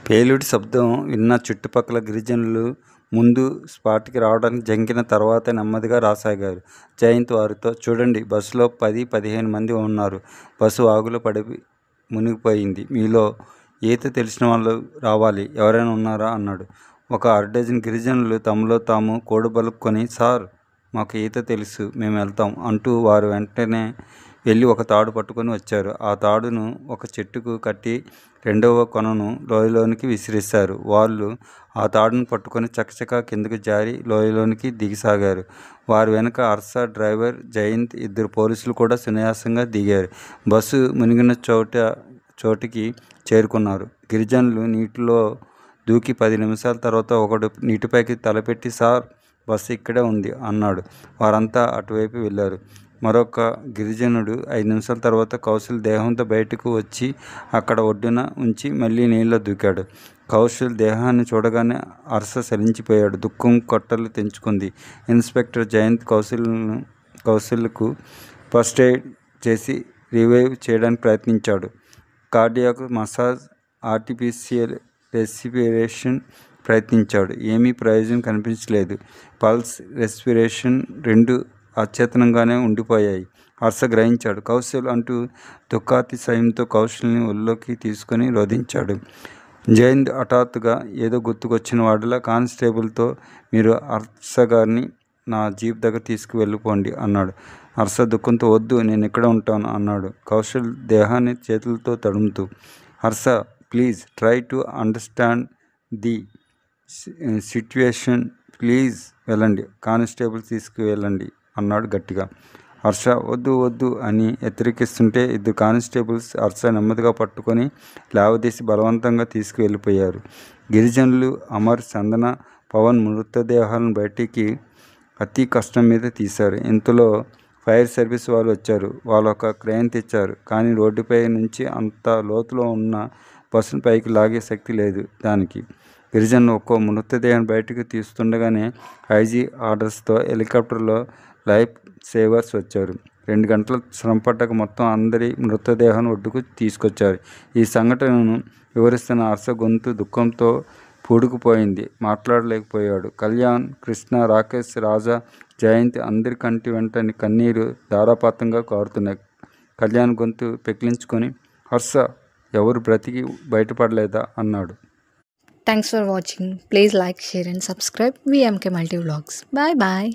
పేలుడు శబ్దం విన్న చుట్టుపక్కల గిరిజనులు ముందు స్పాట్కి రావడానికి జంకిన తర్వాతే నెమ్మదిగా రాసాగారు. జయంత్ వారితో, చూడండి, బస్సులో 10-15 మంది ఉన్నారు. బస్సు వాగులో పడి మునిగిపోయింది. మీలో ఈత తెలిసిన వాళ్ళు రావాలి, ఎవరైనా ఉన్నారా అన్నాడు. ఒక అరడజన్ గిరిజనులు తమలో తాము కూడబలుక్కొని, సార్, మాకు ఈత తెలుసు, మేము వెళ్తాం అంటూ వారు వెంటనే వెళ్ళి ఒక తాడు పట్టుకొని వచ్చారు. ఆ తాడును ఒక చెట్టుకు కట్టి రెండవ కొనను లోయలోనికి విసిరేశారు. వాళ్ళు ఆ తాడును పట్టుకొని చకచకా కిందకు జారి లోయలోనికి దిగసాగారు. వారి వెనుక హర్ష, డ్రైవర్, జయంత్, 2 పోలీసులు కూడా సునాయాసంగా దిగారు. బస్సు మునిగిన చోటికి చేరుకున్నారు. గిరిజనులు నీటిలో దూకి 10 నిమిషాల తర్వాత ఒకడు నీటిపైకి తలపెట్టి, సార్, బస్సు ఇక్కడే ఉంది అన్నాడు. వారంతా అటువైపు వెళ్ళారు. మరొక గిరిజనుడు 5 నిమిషాల తర్వాత కౌశల్ దేహంతో బయటకు వచ్చి అక్కడ ఒడ్డున ఉంచి మళ్ళీ నీళ్ళలో దూకాడు. కౌశల్ దేహాన్ని చూడగానే హర్ష చలించిపోయాడు. దుఃఖం కట్టలు తెంచుకుంది. ఇన్స్పెక్టర్ జయంత్ కౌశల్కు ఫస్ట్ ఎయిడ్ చేసి రివైవ్ చేయడానికి ప్రయత్నించాడు. కార్డియాక్ మసాజ్, ఆర్టిఫిషియల్ రెస్పిరేషన్ ప్రయత్నించాడు. ఏమీ ప్రయోజనం కనిపించలేదు. పల్స్, రెస్పిరేషన్ రెండూ అచేతనంగానే ఉండిపోయాయి. హర్ష గ్రహించాడు. కౌశల్ అంటూ దుఃఖాతిశయంతో కౌశల్ని ఒళ్ళోకి తీసుకొని రోధించాడు. జయంత్ హఠాత్తుగా ఏదో గుర్తుకొచ్చిన వాడిలా, కానిస్టేబుల్తో, మీరు హర్ష గారిని నా జీప్ దగ్గర తీసుకువెళ్ళిపోండి అన్నాడు. హర్ష దుఃఖంతో, వద్దు, నేను ఇక్కడ ఉంటాను అన్నాడు, కౌశల్ దేహాన్ని చేతులతో తడుముతూ. Harsha, please try to understand the situation, please వెళ్ళండి, కానిస్టేబుల్ తీసుకువెళ్ళండి అన్నాడు గట్టిగా. హర్ష వద్దు వద్దు అని హెచ్చరికిస్తుంటే 2 కానిస్టేబుల్స్ హర్ష నెమ్మదిగా పట్టుకొని లేవదీసి బలవంతంగా తీసుకువెళ్ళిపోయారు. గిరిజనులు అమర్, చందన, పవన్ మృతదేహాలను బయటికి అతి కష్టం మీద తీశారు. ఇంతలో ఫైర్ సర్వీస్ వాళ్ళు వచ్చారు. వాళ్ళు ఒక క్రేన్ తెచ్చారు. కానీ రోడ్డుపై నుంచి అంత లోతులో ఉన్న బస్సును పైకి లాగే శక్తి లేదు దానికి. గిరిజనులు ఒక్కో మృతదేహం బయటకు తీస్తుండగానే ఐజీ ఆర్డర్స్తో హెలికాప్టర్లో లైఫ్ సేవర్స్ వచ్చారు. 2 గంటల శ్రమపడ్డాక మొత్తం అందరి మృతదేహాన్ని ఒడ్డుకు తీసుకొచ్చారు. ఈ సంఘటనను వివరిస్తున్న హర్ష గొంతు దుఃఖంతో పూడుకుపోయింది. మాట్లాడలేకపోయాడు. కళ్యాణ్, కృష్ణ, రాకేష్, రాజా, జయంత్ అందరి కంటి వెంట కన్నీరు ధారాపాతంగా కారుతున్నాయి. కళ్యాణ్ గొంతు పెకిలించుకొని, హర్ష, ఎవరు బ్రతికి బయటపడలేదా అన్నాడు. Thanks for watching. Please like, share and subscribe VMK Multi Vlogs. Bye bye.